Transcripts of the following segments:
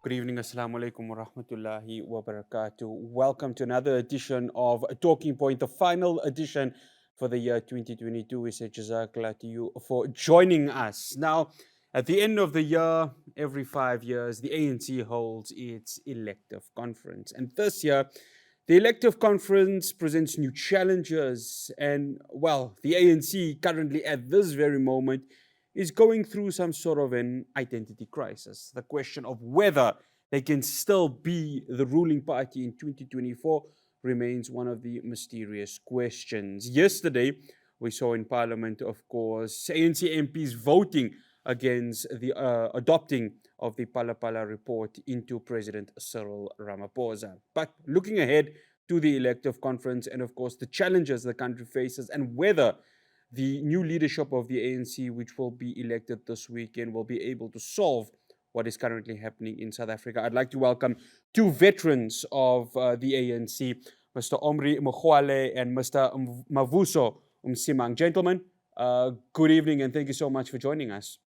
Good evening, Assalamu alaikum wa rahmatullahi wa barakatuh. Welcome to another edition of Talking Point, the final edition for the year 2022. We say Jazakallah to you for joining us. Now, at the end of the year, every 5 years, the ANC holds its elective conference. And this year, the elective conference presents new challenges. And, well, the ANC currently at this very moment is going through some sort of an identity crisis. The question of whether they can still be the ruling party in 2024 remains one of the mysterious questions. Yesterday, we saw in Parliament, of course, ANC MPs voting against the adopting of the Pala Pala report into President Cyril Ramaphosa. But looking ahead to the elective conference and, of course, the challenges the country faces and whether the new leadership of the ANC, which will be elected this weekend, will be able to solve what is currently happening in South Africa. I'd like to welcome two veterans of the ANC, Mr. Omry Makgoale and Mr. Mavuso Msimang. Gentlemen, good evening and thank you so much for joining us.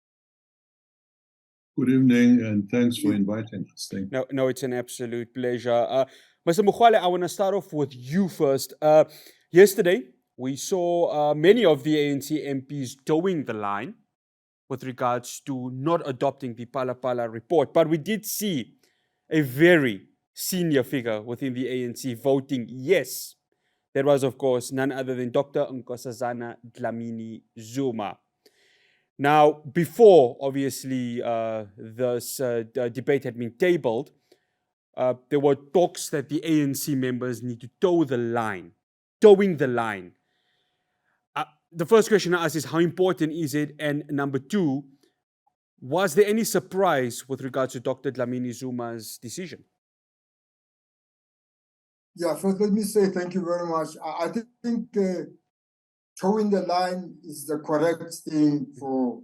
Good evening and thanks for inviting us. Thank you. No, it's an absolute pleasure. Mr. Makgoale, I want to start off with you first. Yesterday, we saw many of the ANC MPs towing the line with regards to not adopting the Pala Pala report. But we did see a very senior figure within the ANC voting yes. That was, of course, none other than Dr. Nkosazana Dlamini Zuma. Now, before, obviously, this debate had been tabled, there were talks that the ANC members need to toe the line, towing the line. The first question I ask is, how important is it? And number two, was there any surprise with regards to Dr. Dlamini Zuma's decision? Yeah, first let me say thank you very much. I think towing the line is the correct thing for,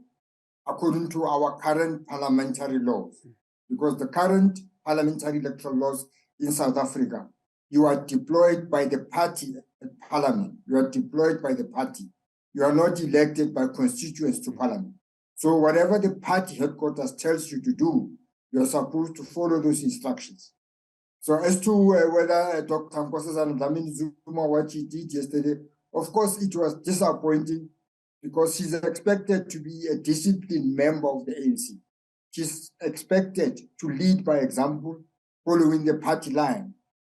according to our current parliamentary laws, because the current parliamentary electoral laws in South Africa, you are deployed by the party at parliament. You are deployed by the party. You are not elected by constituents to parliament. So whatever the party headquarters tells you to do, you are supposed to follow those instructions. So as to whether Dr. Nkosazana Dlamini Zuma, what he did yesterday, of course it was disappointing because she's expected to be a disciplined member of the ANC. She's expected to lead by example, following the party line,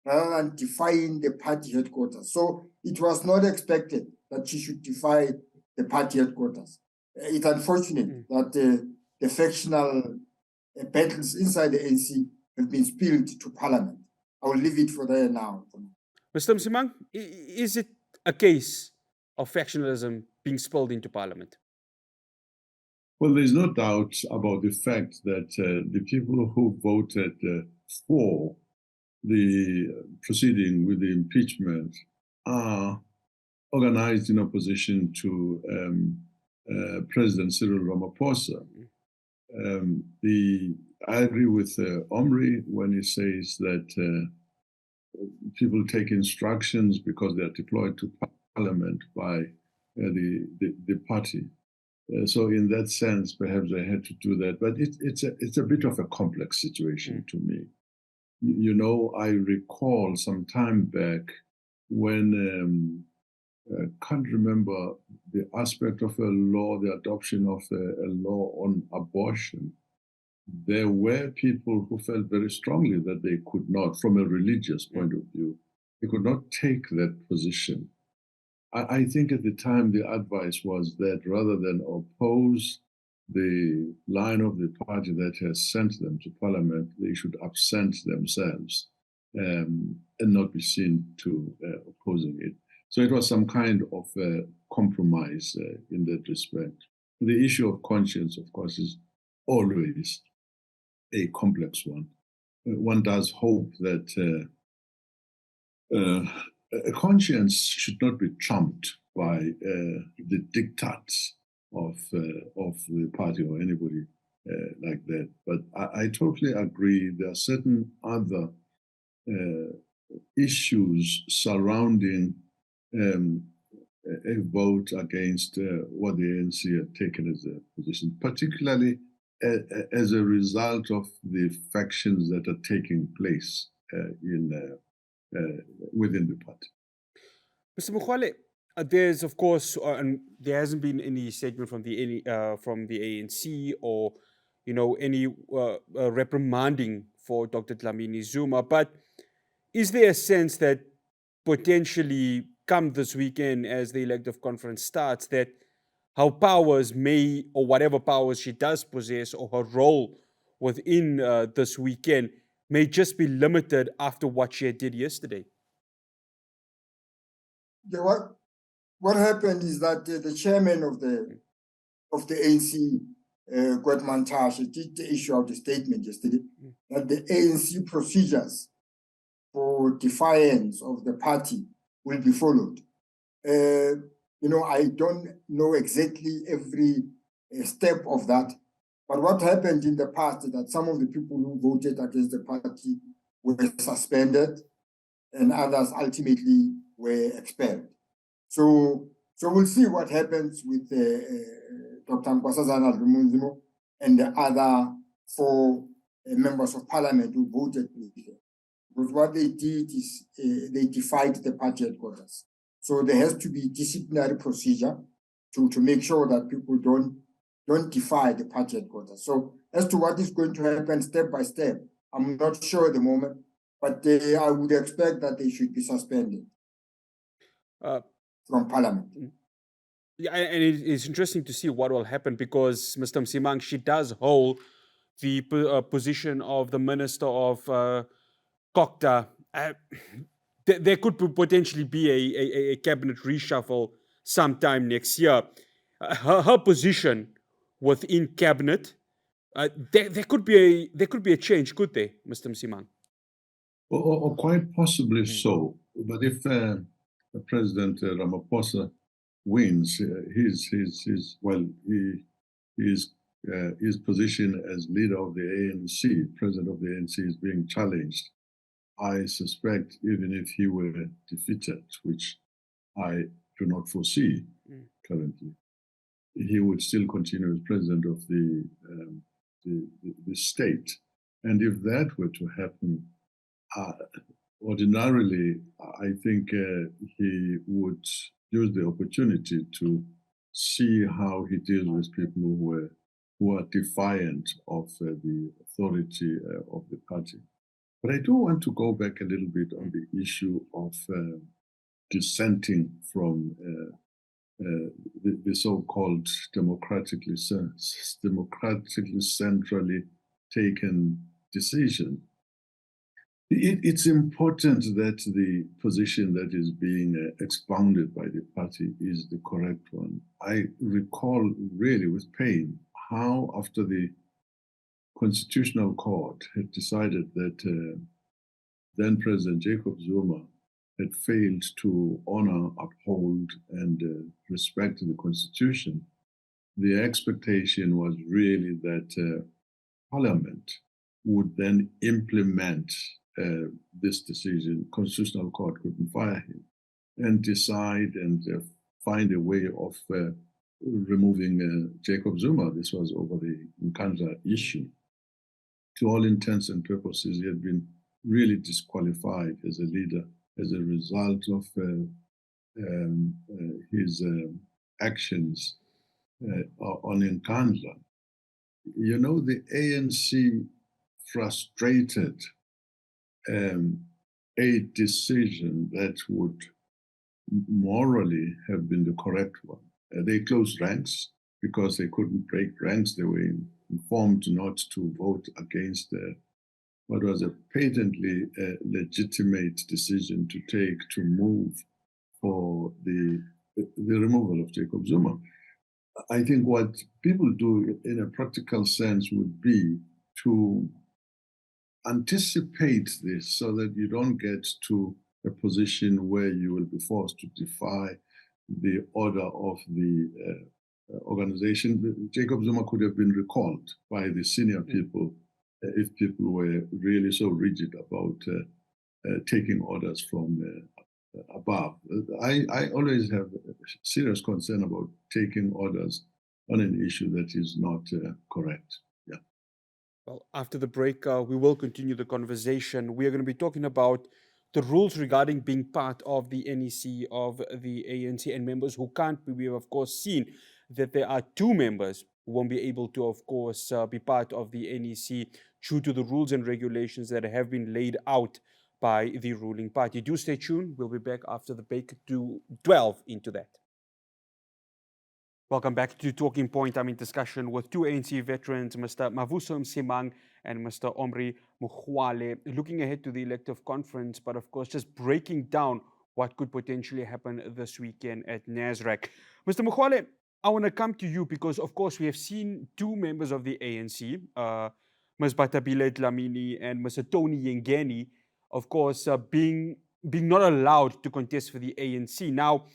rather than defying the party headquarters. So it was not expected that she should defy the party headquarters. It's unfortunate that the factional battles inside the ANC have been spilled to parliament. I will leave it for there now. Mr. Msimang, is it a case of factionalism being spilled into parliament? Well, there's no doubt about the fact that the people who voted for the proceeding with the impeachment are organized in opposition to President Cyril Ramaphosa. I agree with Omry when he says that people take instructions because they are deployed to parliament by the party. So in that sense, perhaps they had to do that. But it's a bit of a complex situation to me. You know, I recall some time back when I can't remember the aspect of a law, the adoption of a law on abortion. There were people who felt very strongly that they could not, from a religious point of view, they could not take that position. I think at the time the advice was that rather than oppose the line of the party that has sent them to parliament, they should absent themselves and not be seen to opposing it. So it was some kind of compromise in that respect. The issue of conscience, of course, is always a complex one. One does hope that a conscience should not be trumped by the diktats of the party or anybody like that. But I totally agree. There are certain other issues surrounding a vote against what the ANC had taken as a position, particularly as a result of the factions that are taking place within the party. Mr. Makgoale, there's of course, and there hasn't been any statement from the ANC or any reprimanding for Dr. Dlamini Zuma, but is there a sense that potentially come this weekend as the elective conference starts that her powers may, or whatever powers she does possess, or her role within this weekend may just be limited after what she did yesterday? What happened is that the chairman of the ANC, Gwet Mantashe, did issue out a statement yesterday that the ANC procedures for defiance of the party will be followed. I don't know exactly every step of that, but what happened in the past is that some of the people who voted against the party were suspended and others ultimately were expelled. So we'll see what happens with Dr. Nkosazana Dlamini and the other 4 members of parliament who voted with her. Because what they did is they defied the party headquarters. So there has to be disciplinary procedure to make sure that people don't defy the party headquarters. So as to what is going to happen step by step, I'm not sure at the moment, but I would expect that they should be suspended from parliament. Yeah, and it's interesting to see what will happen because Mr. Msimang, she does hold the position of the Minister of Kokta. There could potentially be a cabinet reshuffle sometime next year. Her position within cabinet, there could be a change, could there, Mr. Msimang? Or quite possibly so. But if President Ramaphosa wins, his position as leader of the ANC, president of the ANC, is being challenged. I suspect even if he were defeated, which I do not foresee currently, he would still continue as president of the state. And if that were to happen, ordinarily, I think he would use the opportunity to see how he deals with people who are defiant of the authority of the party. But I do want to go back a little bit on the issue of dissenting from the so-called democratically centrally taken decision. It's important that the position that is being expounded by the party is the correct one. I recall really with pain how after the Constitutional Court had decided that then President Jacob Zuma had failed to honor, uphold, and respect the Constitution, the expectation was really that Parliament would then implement this decision. Constitutional Court couldn't fire him, and decide and find a way of removing Jacob Zuma. This was over the Nkandla issue. To all intents and purposes, he had been really disqualified as a leader as a result of his actions on Nkandla. You know, the ANC frustrated a decision that would morally have been the correct one. They closed ranks because they couldn't break ranks. They were informed not to vote against what was a patently legitimate decision to take to move for the removal of Jacob Zuma. I think what people do in a practical sense would be to anticipate this so that you don't get to a position where you will be forced to defy the order of the organization. Jacob Zuma could have been recalled by the senior people if people were really so rigid about taking orders from above. I always have serious concern about taking orders on an issue that is not correct. Yeah. Well, after the break, we will continue the conversation. We are going to be talking about the rules regarding being part of the NEC of the ANC and members who can't be. We have, of course, seen that there are two members who won't be able to, of course, be part of the NEC due to the rules and regulations that have been laid out by the ruling party. Do stay tuned. We'll be back after the break to delve into that. Welcome back to Talking Point. I'm in discussion with two ANC veterans, Mr. Mavuso Msimang and Mr. Omry Makgoale, looking ahead to the elective conference, but of course, just breaking down what could potentially happen this weekend at Nasrec. Mr. Makgoale, I want to come to you because, of course, we have seen two members of the ANC, Ms. Batabile Dlamini and Mr. Tony Yengeni, of course, being not allowed to contest for the ANC. Now,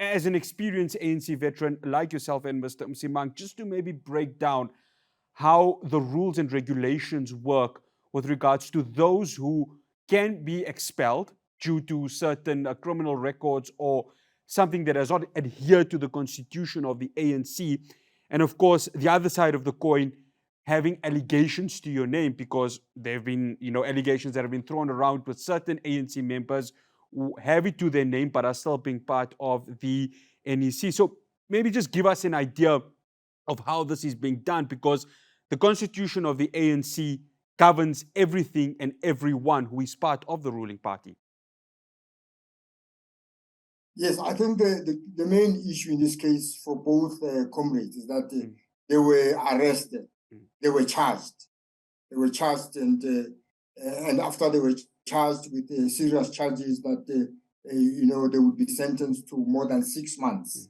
as an experienced ANC veteran like yourself and Mr. Msimang, just to maybe break down how the rules and regulations work with regards to those who can be expelled due to certain criminal records or something that has not adhered to the constitution of the ANC. And of course, the other side of the coin, having allegations to your name, because there have been, allegations that have been thrown around with certain ANC members who have it to their name but are still being part of the NEC. So maybe just give us an idea of how this is being done, because the constitution of the ANC governs everything and everyone who is part of the ruling party. Yes, I think the main issue in this case for both comrades is that they were arrested, they were charged. They were charged, and after they were charged with serious charges that, they would be sentenced to more than 6 months.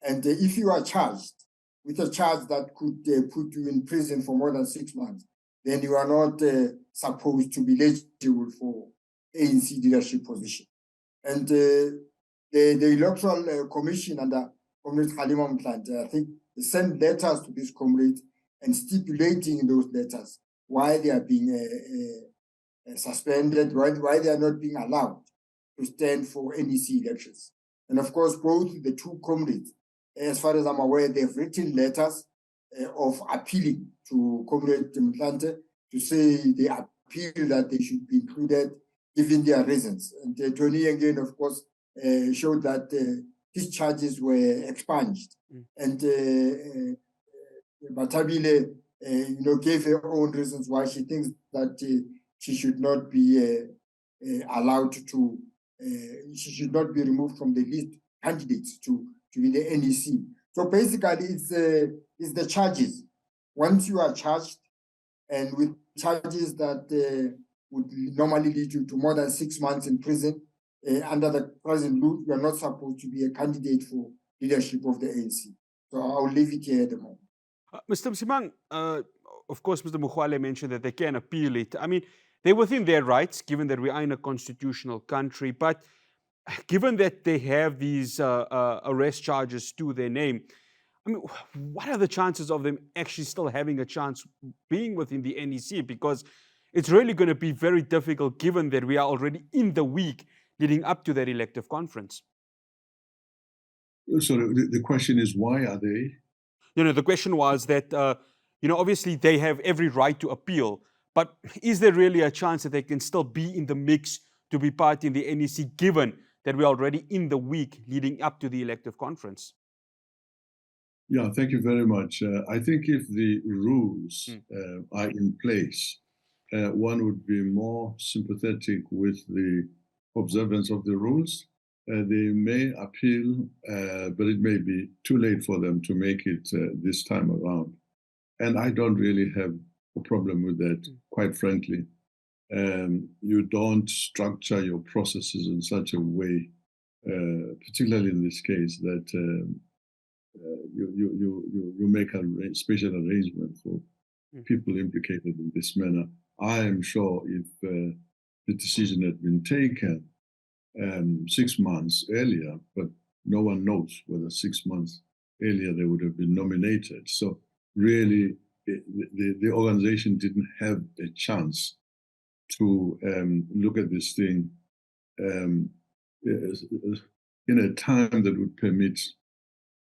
And if you are charged with a charge that could put you in prison for more than 6 months, then you are not supposed to be eligible for ANC leadership position. And the Electoral Commission under Comrade Halima Mtlanthe, I think, sent letters to these comrades and stipulating in those letters why they are being suspended, why they are not being allowed to stand for NEC elections. And of course, both the two comrades, as far as I'm aware, they've written letters of appealing to Comrade Mtlanthe to say they appeal that they should be included, given their reasons. And Tony again, of course, showed that these charges were expunged. And Batabile, gave her own reasons why she thinks that she should not be allowed to, she should not be removed from the list candidates to be the NEC. So basically, it's the charges. Once you are charged, and with charges that would normally lead you to more than 6 months in prison, under the present rule, you are not supposed to be a candidate for leadership of the ANC. So I'll leave it here at the moment. Mr. Msimang, of course, Mr. Makgoale mentioned that they can appeal it. I mean, they're within their rights, given that we are in a constitutional country. But given that they have these arrest charges to their name, I mean, what are the chances of them actually still having a chance being within the NEC? Because it's really going to be very difficult, given that we are already in the week leading up to that elective conference. So the question is, why are they? The question was that, obviously they have every right to appeal, but is there really a chance that they can still be in the mix to be part in the NEC, given that we're already in the week leading up to the elective conference? Yeah, thank you very much. I think if the rules are in place, one would be more sympathetic with the observance of the rules. They may appeal, but it may be too late for them to make it this time around. And I don't really have a problem with that, quite frankly. You don't structure your processes in such a way, particularly in this case, that you make a special arrangement for people implicated in this manner. I am sure if the decision had been taken 6 months earlier, but no one knows whether 6 months earlier they would have been nominated. So really, the organization didn't have a chance to look at this thing in a time that would permit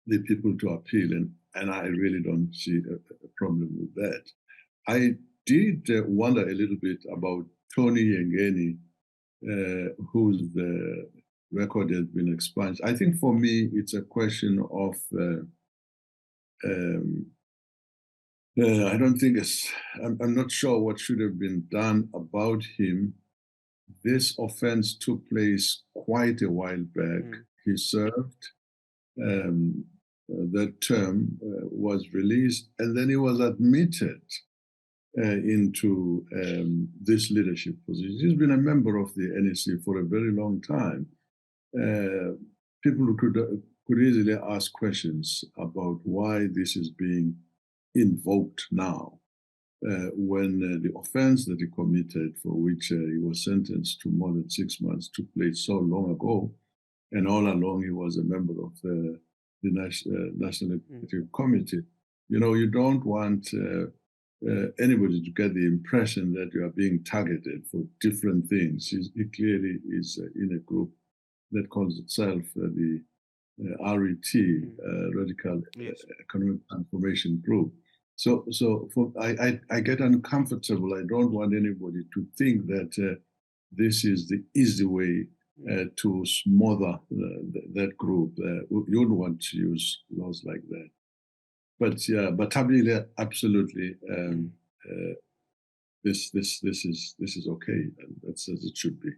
the people to appeal, and I really don't see a problem with that. I did wonder a little bit about Tony Yengeni, whose record has been expunged. I think for me, it's a question of I don't think I'm not sure what should have been done about him. This offense took place quite a while back. He served that term, was released, and then he was admitted into this leadership position. He's been a member of the NEC for a very long time. People could easily ask questions about why this is being invoked now, when the offense that he committed, for which he was sentenced to more than 6 months, took place so long ago, and all along he was a member of the National Executive Committee. You know, you don't want anybody to get the impression that you are being targeted for different things. He clearly is in a group that calls itself the RET, Radical Economic Transformation Group. So I get uncomfortable. I don't want anybody to think that this is the easy way to smother that group. You don't want to use laws like that. But yeah, but Tabile, absolutely, this is okay, and that's as it should be.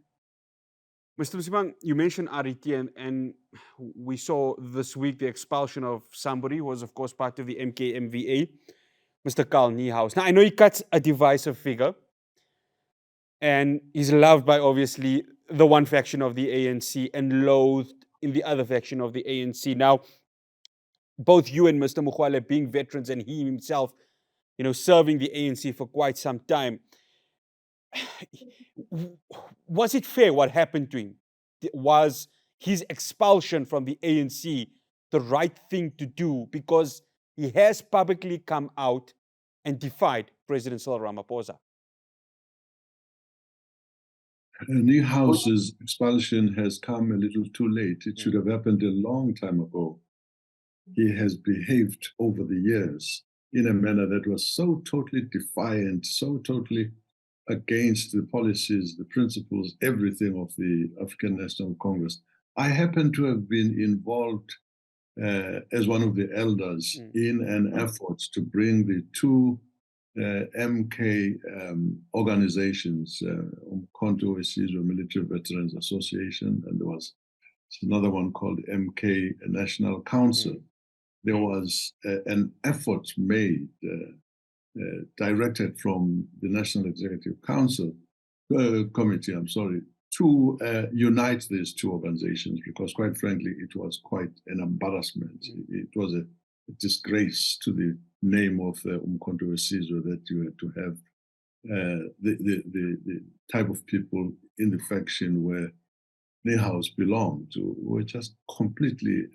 Mr. Msimang, you mentioned RET, and we saw this week the expulsion of somebody who was, of course, part of the MKMVA, Mr. Carl Niehaus. Now, I know he cuts a divisive figure, and he's loved by, obviously, the one faction of the ANC and loathed in the other faction of the ANC. Now, both you and Mr. Makgoale being veterans, and he himself, you know, serving the ANC for quite some time, was it fair what happened to him? Was his expulsion from the ANC the right thing to do? Because he has publicly come out and defied President Cyril Ramaphosa. Niehaus's expulsion has come a little too late. It should have happened a long time ago. He has behaved over the years in a manner that was so totally defiant, so totally against the policies, the principles, everything of the African National Congress. I happen to have been involved as one of the elders in an effort to bring the two MK organizations, Umkhonto weSizwe Military Veterans Association, and there was another one called MK National Council. There was an effort made, directed from the National Executive Council Committee, to unite these two organizations, because quite frankly, it was quite an embarrassment. It was a disgrace to the name of Umkhonto weSizwe that you had to have the type of people in the faction where Niehaus belonged to were just completely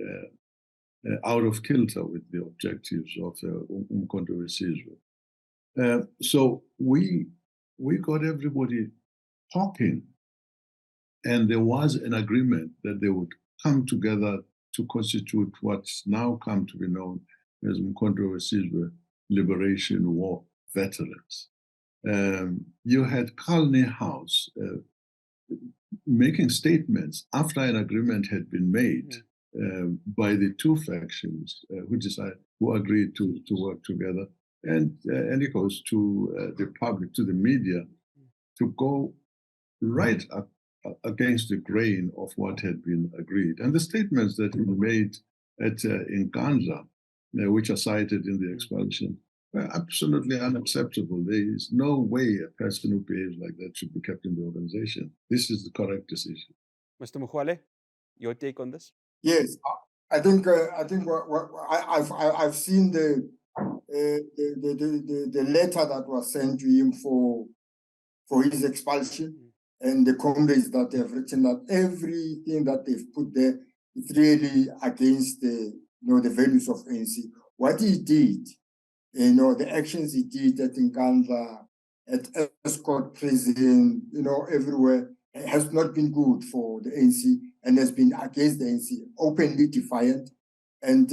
out of kilter with the objectives of Umkhonto weSizwe. So we got everybody talking, and there was an agreement that they would come together to constitute what's now come to be known as Umkhonto weSizwe Liberation War Veterans. You had Carl Niehaus making statements after an agreement had been made by the two factions who agreed to work together, and he goes to the public, to the media, to go right up against the grain of what had been agreed. And the statements that he made in Nkandla, which are cited in the expulsion, were absolutely unacceptable. There is no way a person who behaves like that should be kept in the organization. This is the correct decision. Mr. Makgoale, your take on this? Yes, I think I've seen the letter that was sent to him for his expulsion, and the comrades that have written that everything that they've put there is really against the values of ANC. What he did, the actions he did at Nkandla, at Escort prison, everywhere, has not been good for the ANC and has been against the ANC, openly defiant, and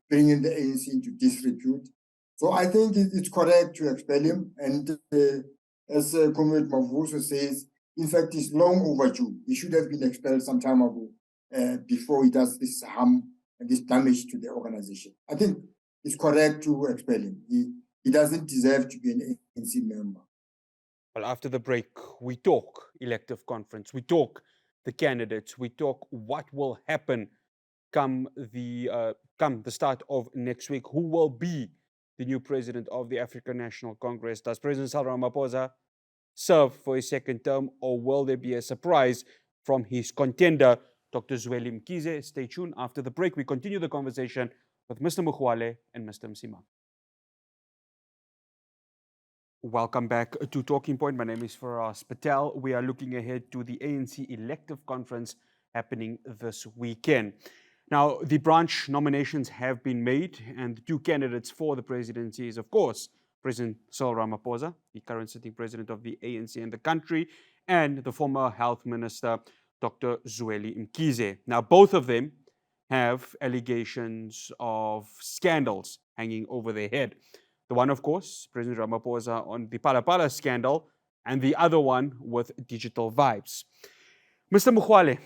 bringing the ANC into disrepute. So I think it's correct to expel him. And as Comrade Mavuso says, in fact, it's long overdue. He should have been expelled some time ago before he does this harm and this damage to the organization. I think it's correct to expel him. He doesn't deserve to be an ANC member. Well, after the break, we talk elective conference, we talk the candidates, we talk what will happen come the start of next week. Who will be the new president of the African National Congress? Does President Cyril Ramaphosa serve for a second term, or will there be a surprise from his contender, Dr. Zweli Mkhize? Stay tuned. After the break, we continue the conversation with Mr. Makgoale and Mr. Msimang. Welcome back to Talking Point. My name is Faraz Patel. We are looking ahead to the ANC elective conference happening this weekend. Now, the branch nominations have been made, and the two candidates for the presidency is, of course, President Cyril Ramaphosa, the current sitting president of the ANC in the country, and the former health minister, Dr. Zweli Mkhize. Now, both of them have allegations of scandals hanging over their head. The one, of course, President Ramaphosa on the Pala scandal, and the other one with Digital Vibes. Mr. Makgoale,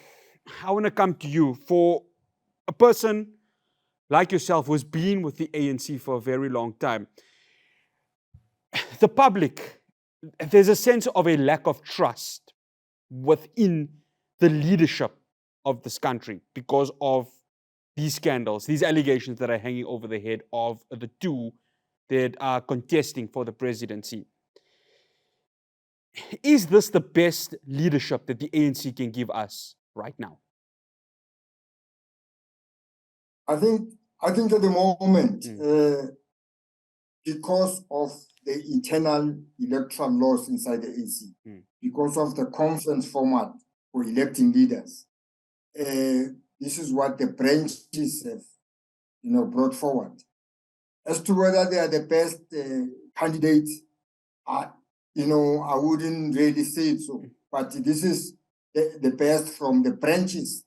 I want to come to you. For a person like yourself who's been with the ANC for a very long time, the public, there's a sense of a lack of trust within the leadership of this country because of these scandals, these allegations that are hanging over the head of the two that are contesting for the presidency. Is this the best leadership that the ANC can give us right now? I think at the moment, because of the internal electoral laws inside the ANC, because of the conference format for electing leaders, this is what the branches have, brought forward. As to whether they are the best candidates, I wouldn't really say it so. But this is the best from the branches,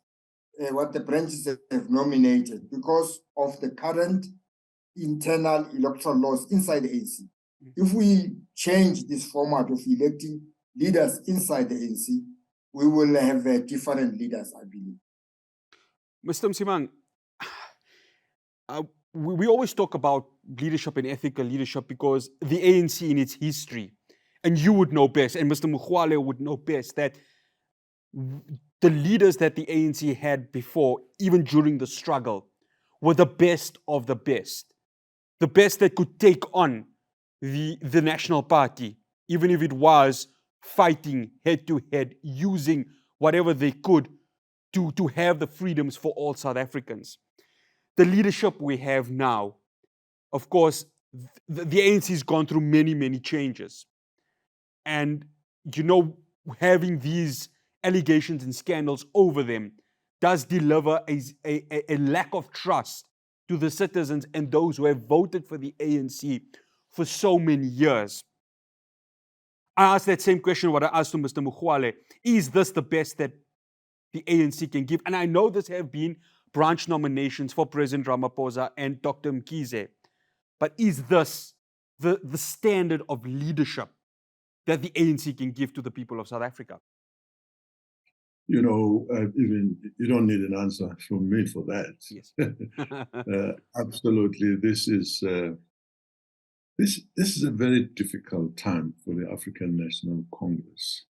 what the branches have nominated because of the current internal electoral laws inside the ANC. If we change this format of electing leaders inside the ANC, we will have different leaders, I believe. Mr. Msimang, we always talk about leadership and ethical leadership because the ANC in its history, and you would know best, and Mr. Makgoale would know best, that the leaders that the ANC had before, even during the struggle, were the best of the best that could take on the National Party, even if it was fighting head to head, using whatever they could to have the freedoms for all South Africans. The leadership we have now, of course, the ANC has gone through many, many changes. And, having these allegations and scandals over them does deliver a lack of trust to the citizens and those who have voted for the ANC for so many years. I asked that same question what I asked to Mr. Makgoale. Is this the best that the ANC can give? And I know this have been branch nominations for President Ramaphosa and Dr. Mkhize. But is this the standard of leadership that the ANC can give to the people of South Africa? Even you don't need an answer from me for that. Yes. Absolutely. This is a very difficult time for the African National Congress.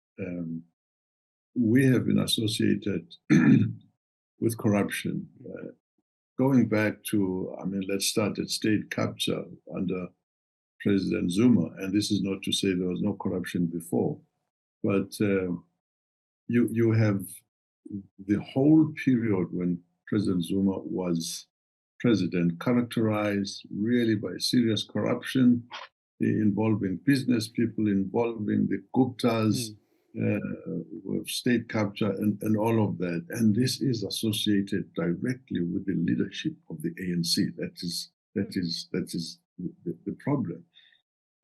We have been associated with corruption. Going back to, let's start at state capture under President Zuma, and this is not to say there was no corruption before, but you have the whole period when President Zuma was president characterized really by serious corruption involving business people, involving the Guptas, with state capture and all of that. And this is associated directly with the leadership of the ANC. That is the problem.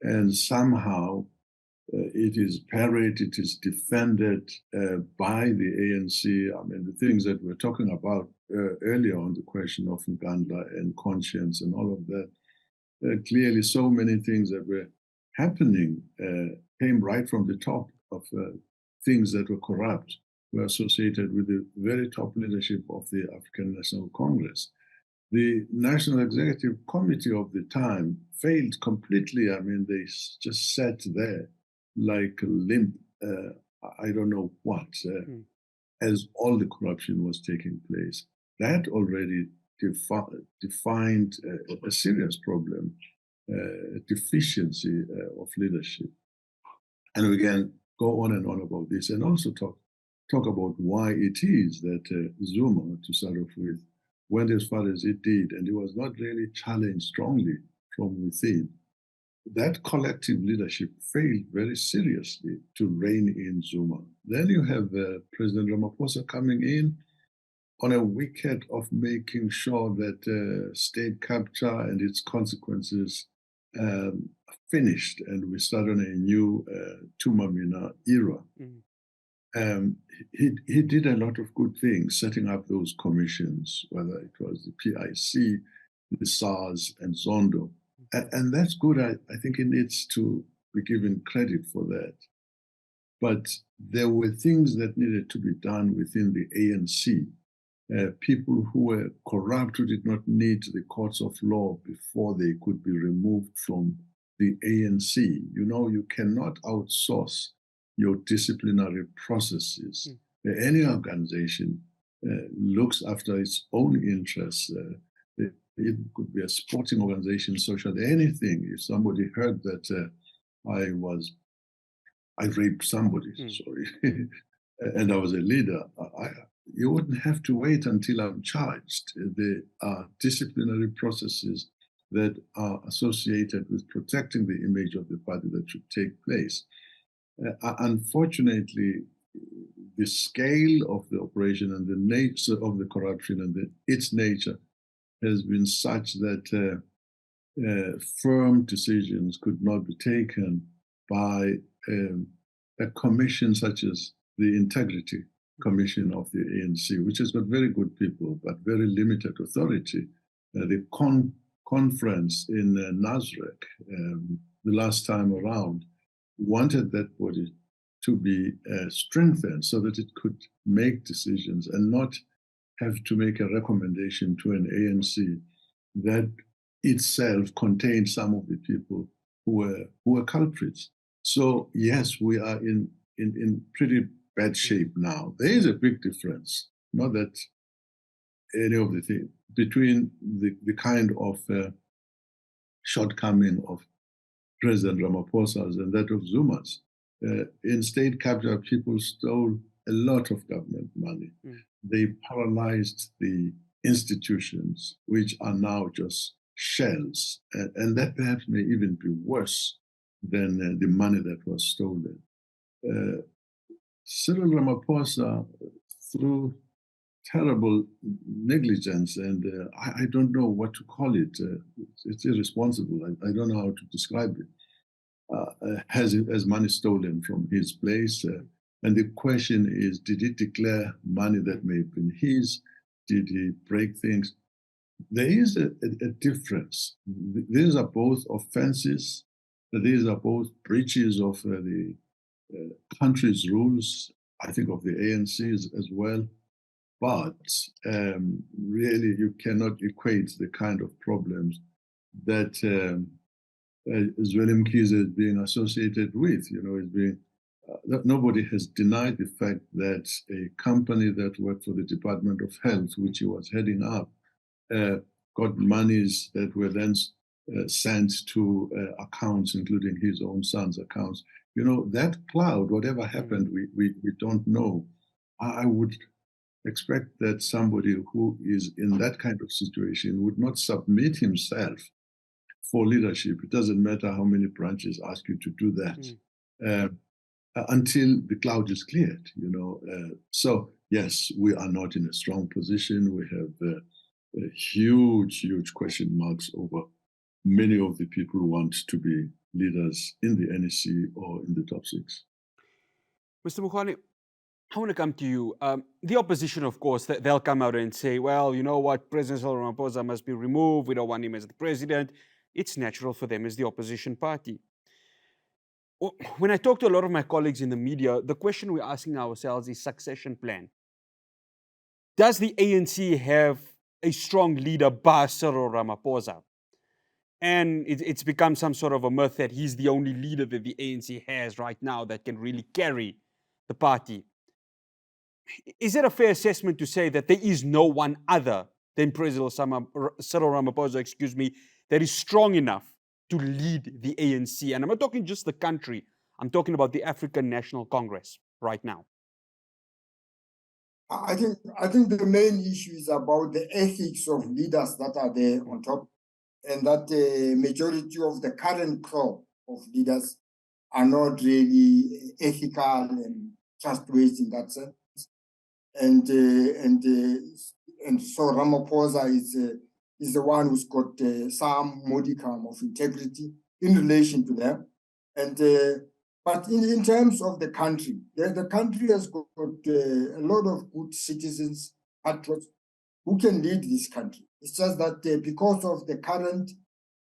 And somehow it is parried, it is defended by the ANC. The things that we're talking about earlier on the question of Ngandla and conscience and all of that, clearly so many things that were happening came right from the top of things that were corrupt, were associated with the very top leadership of the African National Congress. The National Executive Committee of the time failed completely. I mean, they just sat there like a limp, I don't know what, as all the corruption was taking place. That already defined a serious problem, a deficiency of leadership. And we can go on and on about this, and also talk about why it is that Zuma, to start off with, went as far as it did, and it was not really challenged strongly from within. That collective leadership failed very seriously to rein in Zuma. Then you have President Ramaphosa coming in on a wicket of making sure that state capture and its consequences finished, and we start on a new Tumamina era. He did a lot of good things, setting up those commissions, whether it was the PIC, the SARS, and Zondo. And that's good. I think he needs to be given credit for that. But there were things that needed to be done within the ANC. People who were corrupt, who did not need the courts of law before they could be removed from the ANC. You know, you cannot outsource your disciplinary processes. Any organization looks after its own interests. It could be a sporting organization, social, anything. If somebody heard that I raped somebody, sorry, and I was a leader, you wouldn't have to wait until I'm charged. There are disciplinary processes that are associated with protecting the image of the party that should take place. Unfortunately, the scale of the operation and the nature of the corruption and its nature has been such that firm decisions could not be taken by a commission such as the Integrity Commission of the ANC, which has got very good people but very limited authority. The conference in Nasrec the last time around wanted that body to be strengthened so that it could make decisions and not have to make a recommendation to an ANC that itself contained some of the people who were culprits. So yes, we are in pretty bad shape now. There is a big difference, not that any of the things, between the kind of shortcoming of President Ramaphosa's and that of Zuma's. In state capture, people stole a lot of government money. They paralyzed the institutions, which are now just shells. And that perhaps may even be worse than the money that was stolen. Cyril Ramaphosa, through terrible negligence, and I don't know what to call it. It's irresponsible. I don't know how to describe it. Has money stolen from his place? And the question is, did he declare money that may have been his? Did he break things? There is a difference. These are both offenses. These are both breaches of the country's rules, I think of the ANC as well. But really, you cannot equate the kind of problems that Zweli Mkhize is being associated with. You know, nobody has denied the fact that a company that worked for the Department of Health, which he was heading up, got monies that were then sent to accounts, including his own son's accounts. You know, that cloud, whatever happened, we don't know. I would expect that somebody who is in that kind of situation would not submit himself for leadership. It doesn't matter how many branches ask you to do that until the cloud is cleared, you know. So yes, we are not in a strong position. We have huge question marks over many of the people who want to be leaders in the NEC or in the top six. Mr. Makgoale, I want to come to you. The opposition, of course, they'll come out and say, well, you know what, President Ramaphosa must be removed. We don't want him as the president. it's natural for them as the opposition party. When I talk to a lot of my colleagues in the media, the question we're asking ourselves is succession plan. Does the ANC have a strong leader, Cyril Ramaphosa? And it's become some sort of a myth that he's the only leader that the ANC has right now that can really carry the party. Is it a fair assessment to say that there is no one other than President Cyril Ramaphosa, that is strong enough to lead the ANC? And I'm not talking just the country, I'm talking about the African National Congress right now. I think the main issue is about the ethics of leaders that are there on top, and that the majority of the current crop of leaders are not really ethical and trustworthy in that sense. And so Ramaphosa is the one who's got some modicum of integrity in relation to them. And but in terms of the country, the country has got a lot of good citizens, patriots, who can lead this country. It's just that because of the current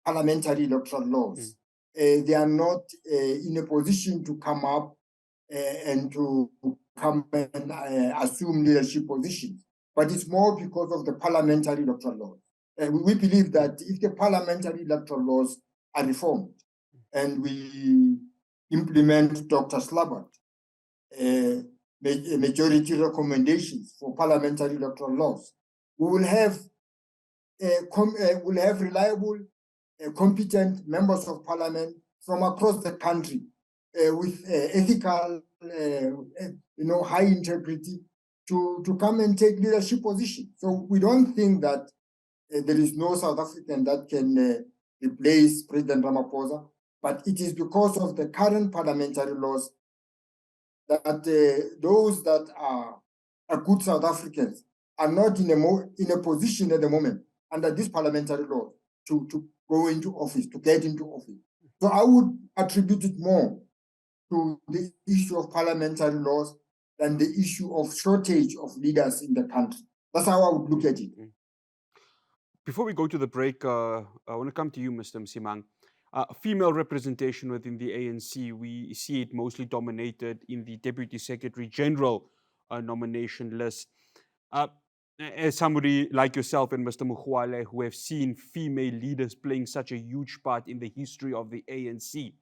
parliamentary electoral laws, they are not in a position to come up and to come and assume leadership positions. But it's more because of the parliamentary electoral laws. And we believe that if the parliamentary electoral laws are reformed and we implement Dr. Slabat majority recommendations for parliamentary electoral laws, we will have reliable, competent members of parliament from across the country with ethical, high integrity to come and take leadership position. So we don't think that there is no South African that can replace President Ramaphosa, but it is because of the current parliamentary laws that those that are good South Africans are not in a position at the moment under this parliamentary law to go into office, to get into office. So I would attribute it more to the issue of parliamentary laws than the issue of shortage of leaders in the country. That's how I would look at it. Before we go to the break, I want to come to you, Mr. Msimang. Female representation within the ANC, we see it mostly dominated in the Deputy Secretary General nomination list. As somebody like yourself and Mr. Makgoale, who have seen female leaders playing such a huge part in the history of the ANC,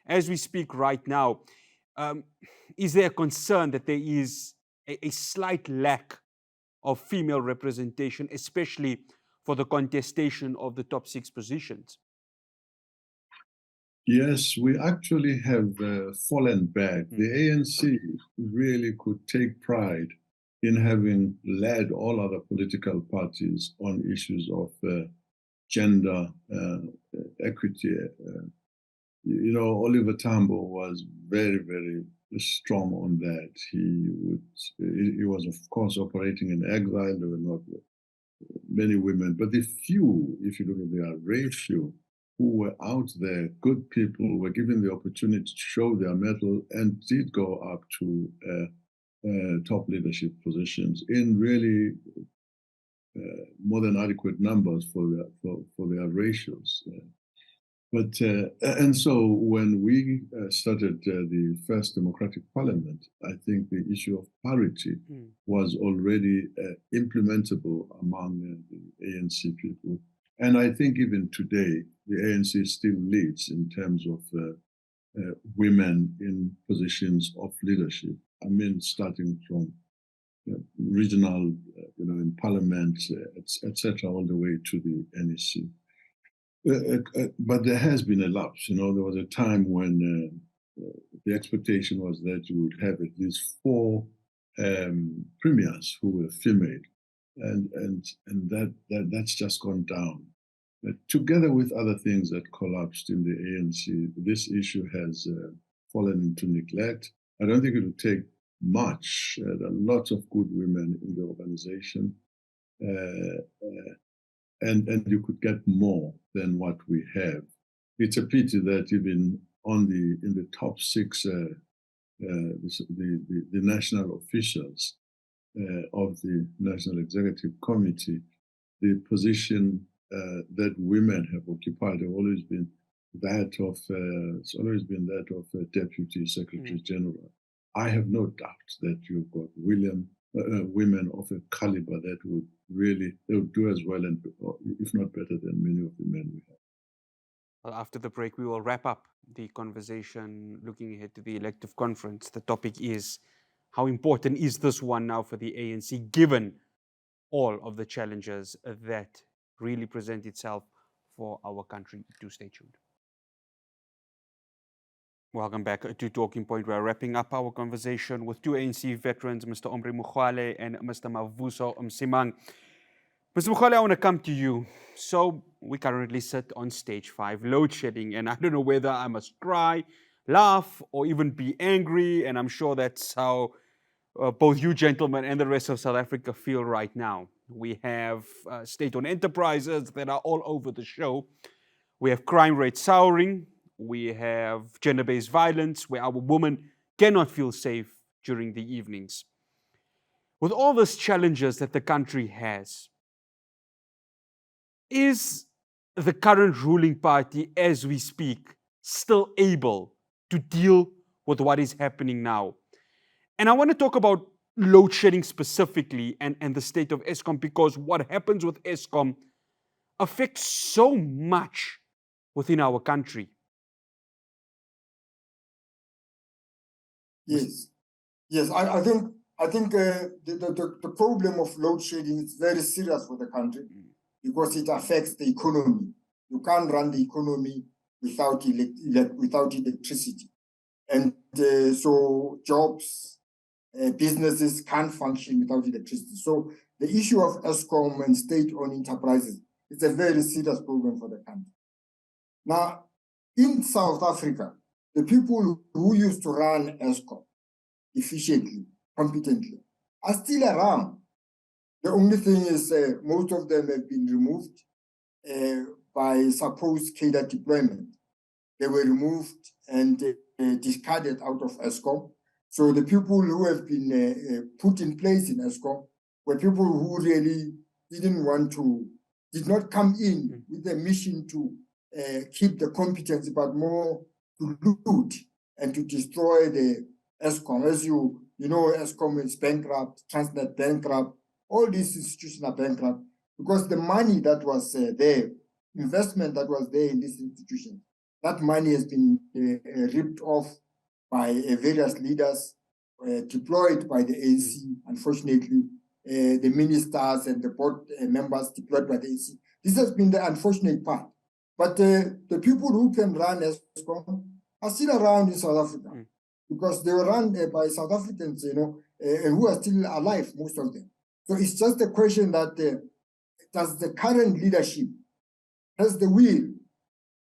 as we speak right now, is there a concern that there is a slight lack of female representation, especially for the contestation of the top 6 positions? Yes, we actually have fallen back. The ANC really could take pride in having led all other political parties on issues of gender equity. Oliver Tambo was very, very strong on that. He was, of course, operating in exile. There were not many women, but the few, if you look at their ratio, who were out there, good people, were given the opportunity to show their mettle and did go up to top leadership positions in really more than adequate numbers for their ratios. And so when we started the first democratic parliament, I think the issue of parity was already implementable among the ANC people. And I think even today, the ANC still leads in terms of women in positions of leadership. I mean, starting from regional, in parliament, etc., all the way to the NEC. But there has been a lapse. There was a time when the expectation was that you would have at least 4 premiers who were female, and that's just gone down. Together with other things that collapsed in the ANC, this issue has fallen into neglect. I don't think it would take much. There are lots of good women in the organization. And you could get more than what we have. It's a pity that even in the top 6, the national officials of the National Executive Committee, the position that women have occupied have always been that of Deputy Secretary General. I have no doubt that you've got women of a caliber that would do as well, and if not better than many of the men we have. Well, after the break, we will wrap up the conversation looking ahead to the elective conference. The topic is, how important is this one now for the ANC, given all of the challenges that really present itself for our country? Do stay tuned. Welcome back to Talking Point. We're wrapping up our conversation with two ANC veterans, Mr. Omry Makgoale and Mr. Mavuso Msimang. Mr. Makgoale, I want to come to you. So we currently sit on stage 5, load shedding, and I don't know whether I must cry, laugh, or even be angry, and I'm sure that's how both you gentlemen and the rest of South Africa feel right now. We have state-owned enterprises that are all over the show. We have crime rates soaring. We have gender-based violence where our women cannot feel safe during the evenings. With all these challenges that the country has, is the current ruling party, as we speak, still able to deal with what is happening now? And I want to talk about load shedding specifically and the state of Eskom, because what happens with Eskom affects so much within our country. Yes, I think the problem of load shedding is very serious for the country because it affects the economy. You can't run the economy without electricity, and so jobs, businesses can't function without electricity. So the issue of Eskom and state-owned enterprises is a very serious problem for the country. Now, in South Africa, the people who used to run Eskom efficiently, competently, are still around. The only thing is most of them have been removed by supposed cadre deployment. They were removed and discarded out of Eskom. So the people who have been put in place in Eskom were people who really did not come in with a mission to keep the competence, but more to loot and to destroy the Eskom. As you know, Eskom is bankrupt, Transnet bankrupt, all these institutions are bankrupt because the money that was there, investment that was there in these institutions, that money has been ripped off by various leaders, deployed by the ANC, unfortunately, the ministers and the board members deployed by the ANC. This has been the unfortunate part. But the people who can run Eskom are still around in South Africa because they were run by South Africans, who are still alive, most of them. So it's just a question that does the current leadership has the will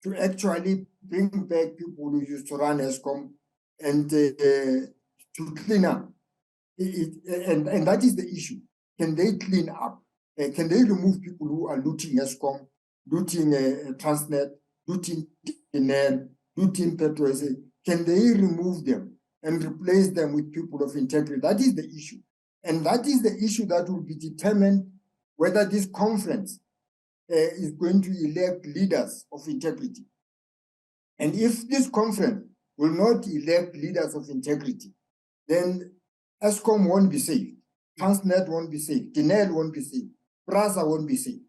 to actually bring back people who used to run Eskom and to clean up? And that is the issue. Can they clean up? Can they remove people who are looting Eskom, looting Transnet, looting TNL, looting PetroSA? Can they remove them and replace them with people of integrity? That is the issue. And that is the issue that will be determined whether this conference is going to elect leaders of integrity. And if this conference will not elect leaders of integrity, then Eskom won't be safe, Transnet won't be safe, TNL won't be safe, PRASA won't be safe.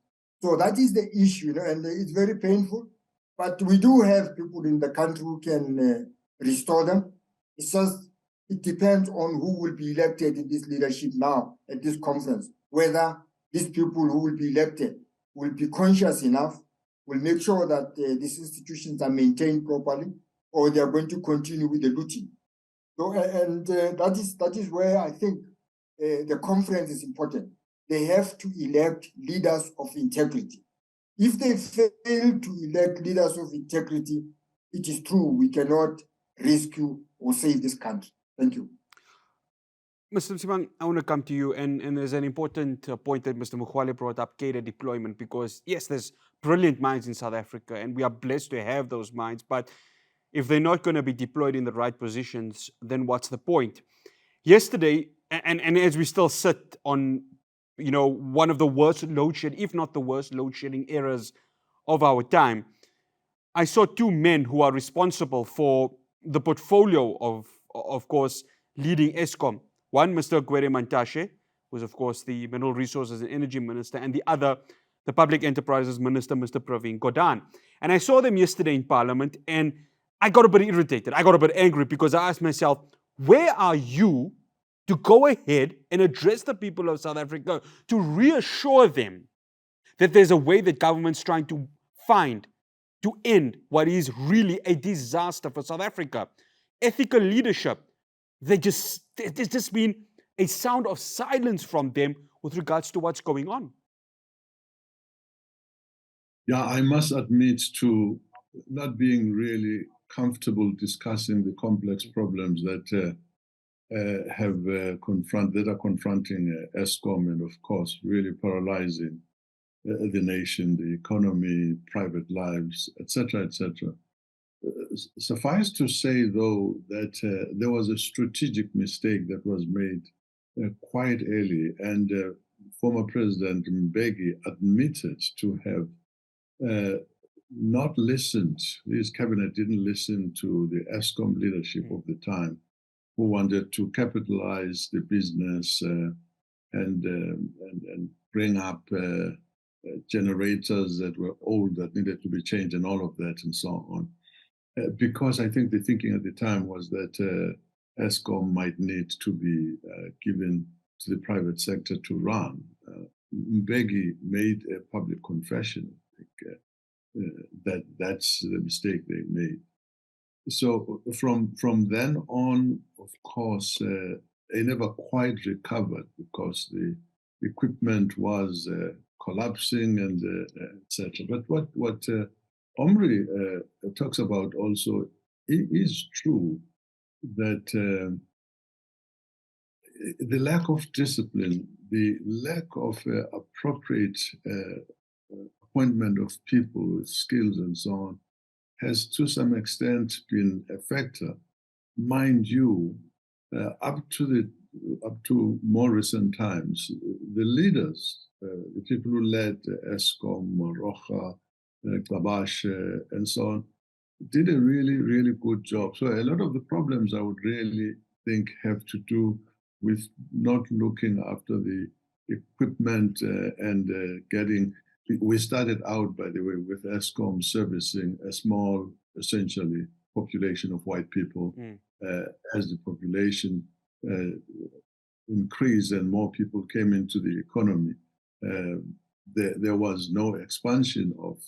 So that is the issue, and it's very painful. But we do have people in the country who can restore them. It's just, it depends on who will be elected in this leadership now at this conference, whether these people who will be elected will be conscious enough, will make sure that these institutions are maintained properly, or they are going to continue with the looting. So, and that is where I think the conference is important. They have to elect leaders of integrity. If they fail to elect leaders of integrity, it is true, we cannot rescue or save this country. Thank you. Mr. Msimang, I want to come to you, and there's an important point that Mr. Makgoale brought up, cadre deployment, because yes, there's brilliant minds in South Africa, and we are blessed to have those minds, but if they're not going to be deployed in the right positions, then what's the point? Yesterday, and as we still sit on one of the worst load shedding, if not the worst load shedding eras of our time. I saw two men who are responsible for the portfolio of course, leading ESCOM. One, Mr. Gwere Mantashe, who's, of course, the Mineral Resources and Energy Minister, and the other, the Public Enterprises Minister, Mr. Praveen Gordhan. And I saw them yesterday in Parliament, and I got a bit irritated. I got a bit angry because I asked myself, where are you to go ahead and address the people of South Africa to reassure them that there's a way that government's trying to find to end what is really a disaster for South Africa? Ethical leadership. There's just been a sound of silence from them with regards to what's going on. Yeah, I must admit to not being really comfortable discussing the complex problems that are confronting ESCOM, and of course really paralyzing the nation, the economy, private lives, etc., etc. Suffice to say, though, that there was a strategic mistake that was made quite early, and former President Mbeki admitted to have not listened. His cabinet didn't listen to the ESCOM leadership of the time, who wanted to capitalize the business and bring up generators that were old that needed to be changed and all of that and so on. Because I think the thinking at the time was that ESCOM might need to be given to the private sector to run. Mbeki made a public confession, I think, that's the mistake they made. So from then on, of course, they never quite recovered because the equipment was collapsing and etc. But what Omry talks about also is true, that the lack of discipline, the lack of appropriate appointment of people with skills and so on, has to some extent been a factor. Mind you, up to more recent times, the leaders, the people who led ESCOM, Rocha, Kabash, and so on, did a really, really good job. So a lot of the problems I would really think have to do with not looking after the equipment and getting. We started out, by the way, with ESCOM servicing a small, essentially, population of white people. As the population increased and more people came into the economy, there was no expansion of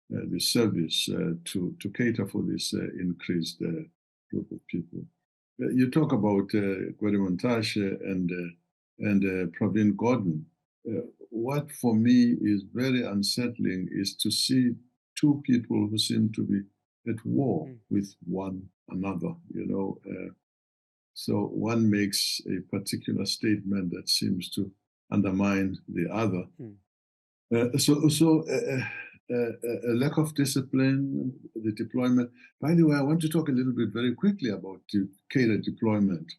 the service to cater for this increased group of people. You talk about Gwere Mantashe and Praveen Gordhan. What for me is very unsettling is to see two people who seem to be at war with one another, so one makes a particular statement that seems to undermine the other. So a lack of discipline, the deployment. By the way, I want to talk a little bit very quickly about the cadre deployment.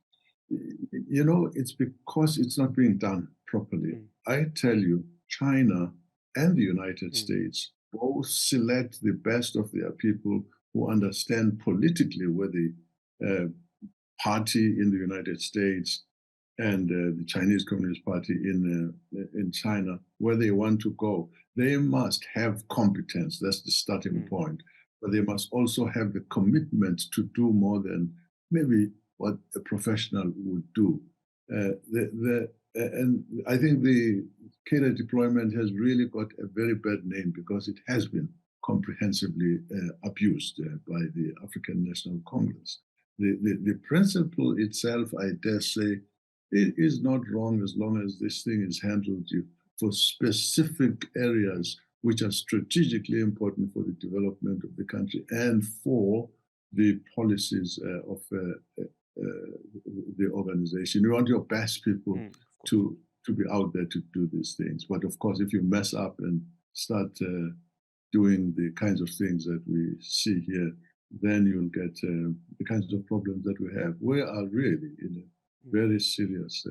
It's because it's not being done properly. I tell you, China and the United States both select the best of their people who understand politically where the party in the United States and the Chinese Communist Party in China, where they want to go. They must have competence. That's the starting point. But they must also have the commitment to do more than maybe what a professional would do. And I think the cadre deployment has really got a very bad name because it has been comprehensively abused by the African National Congress. The principle itself, I dare say, it is not wrong as long as this thing is handled for specific areas which are strategically important for the development of the country and for the policies of the organization. You want your best people to be out there to do these things. But of course, if you mess up and start doing the kinds of things that we see here, then you'll get the kinds of problems that we have. We are really in a very serious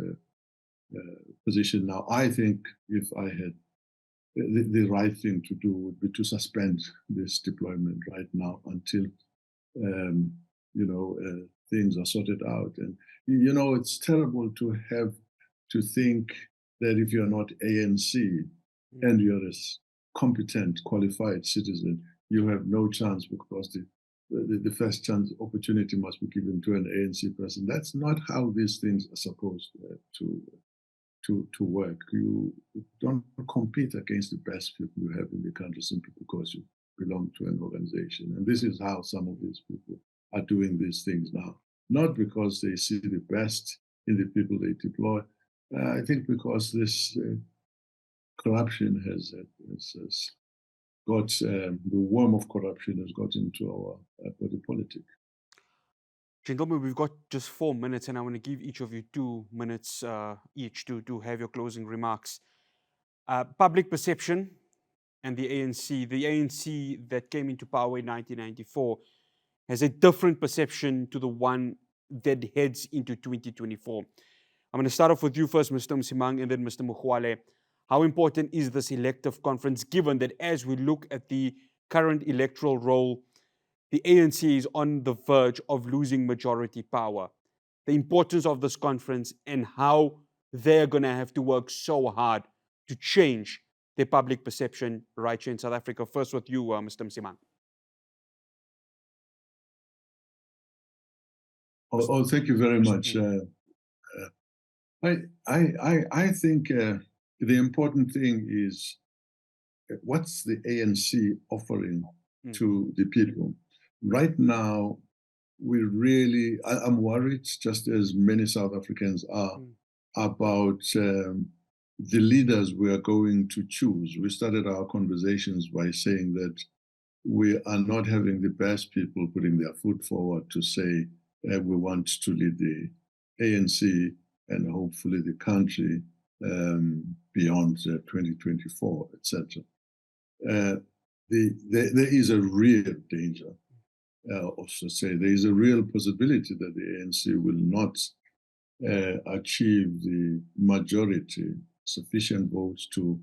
position now. I think if I had the right thing to do would be to suspend this deployment right now until things are sorted out. And it's terrible to have to think that if you're not ANC and you're a competent, qualified citizen, you have no chance because the first chance opportunity must be given to an ANC person. That's not how these things are supposed to work. You don't compete against the best people you have in the country simply because you belong to an organization. And this is how some of these people are doing these things now. Not because they see the best in the people they deploy. I think because this corruption has got, the worm of corruption has got into our body politic. Gentlemen, we've got just 4 minutes, and I want to give each of you 2 minutes each to have your closing remarks. Public perception and the ANC. The ANC that came into power in 1994 has a different perception to the one that heads into 2024. I'm going to start off with you first, Mr. Msimang, and then Mr. Makgoale. How important is this elective conference, given that as we look at the current electoral roll, the ANC is on the verge of losing majority power? The importance of this conference and how they're going to have to work so hard to change their public perception right here in South Africa. First with you, Mr. Msimang. Oh, thank you very much. I think the important thing is what's the ANC offering to the people? Right now, I'm worried, just as many South Africans are, about the leaders we are going to choose. We started our conversations by saying that we are not having the best people putting their foot forward to say we want to lead the ANC and hopefully the country beyond 2024, etc. There is a real danger. Also say there is a real possibility that the ANC will not achieve the majority, sufficient votes to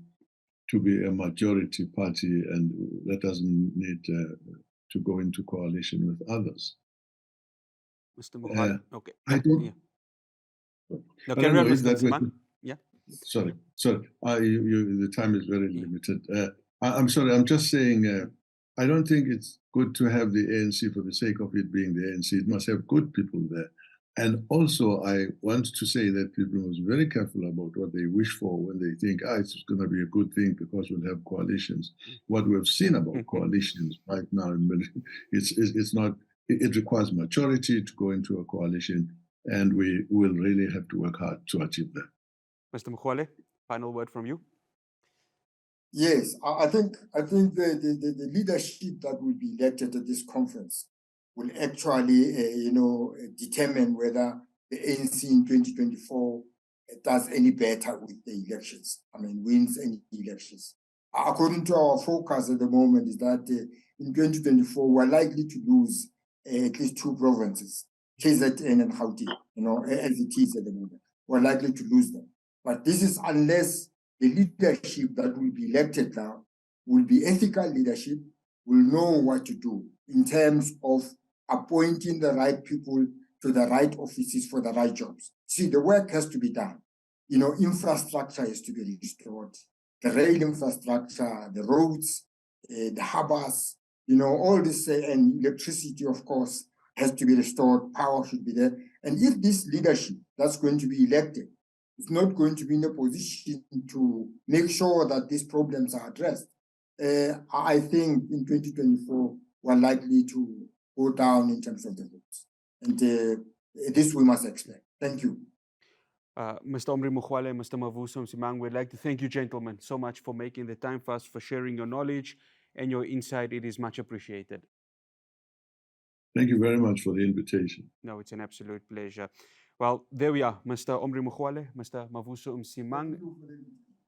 be a majority party, and that doesn't need to go into coalition with others. Mr. Makgoale, okay. I don't. Yeah. No, carry on, Mr. Msimang. Yeah. Sorry. The time is very limited. I'm sorry. I'm just saying. I don't think it's good to have the ANC for the sake of it being the ANC. It must have good people there. And also, I want to say that people must be very careful about what they wish for when they think, it's going to be a good thing because we'll have coalitions. What we've seen about coalitions right now, it's not. It requires maturity to go into a coalition, and we will really have to work hard to achieve that. Mr. Makgoale, final word from you. Yes, I think the leadership that will be elected at this conference will actually, determine whether the ANC in 2024 does any better with the elections. I mean, wins any elections. According to our forecast at the moment, is that in 2024 we're likely to lose at least 2 provinces, KZN and Gauteng. As it is at the moment, we're likely to lose them. But this is unless the leadership that will be elected now will be ethical leadership, will know what to do in terms of appointing the right people to the right offices for the right jobs. See, the work has to be done. Infrastructure has to be restored. The rail infrastructure, the roads, the harbors, all this, and electricity, of course, has to be restored. Power should be there. And if this leadership that's going to be elected is not going to be in a position to make sure that these problems are addressed, I think in 2024, we're likely to go down in terms of the votes. And this we must explain. Thank you. Mr. Omry, Makgoale, Mr. Mavuso, Msimang, we'd like to thank you, gentlemen, so much for making the time for us, for sharing your knowledge and your insight. It is much appreciated. Thank you very much for the invitation. No, it's an absolute pleasure. Well, there we are, Mr. Omry Makgoale, Mr. Mavuso Msimang.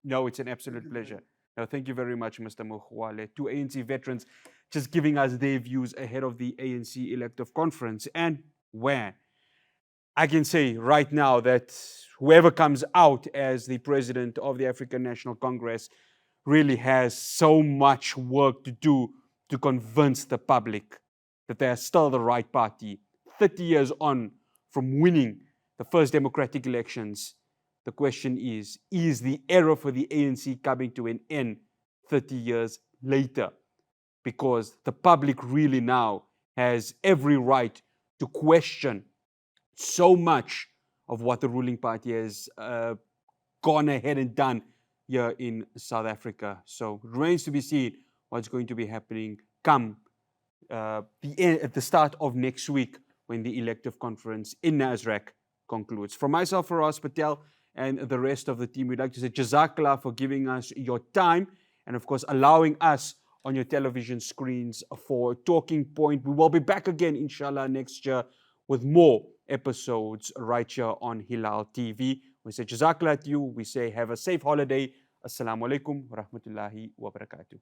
No, it's an absolute pleasure. No, thank you very much, Mr. Makgoale. 2 ANC veterans just giving us their views ahead of the ANC elective conference. And where I can say right now that whoever comes out as the president of the African National Congress really has so much work to do to convince the public that they are still the right party. 30 years on from winning the first democratic elections, the question is the era for the ANC coming to an end 30 years later? Because the public really now has every right to question so much of what the ruling party has gone ahead and done here in South Africa. So it remains to be seen what's going to be happening come at the start of next week when the elective conference in Nasrec concludes. From myself, Faraz Patel, and the rest of the team, we'd like to say Jazakallah for giving us your time and, of course, allowing us on your television screens for Talking Point. We will be back again, inshallah, next year with more episodes right here on Hilaal TV. We say Jazakallah to you. We say have a safe holiday. Assalamu alaikum wa rahmatullahi wa barakatuh.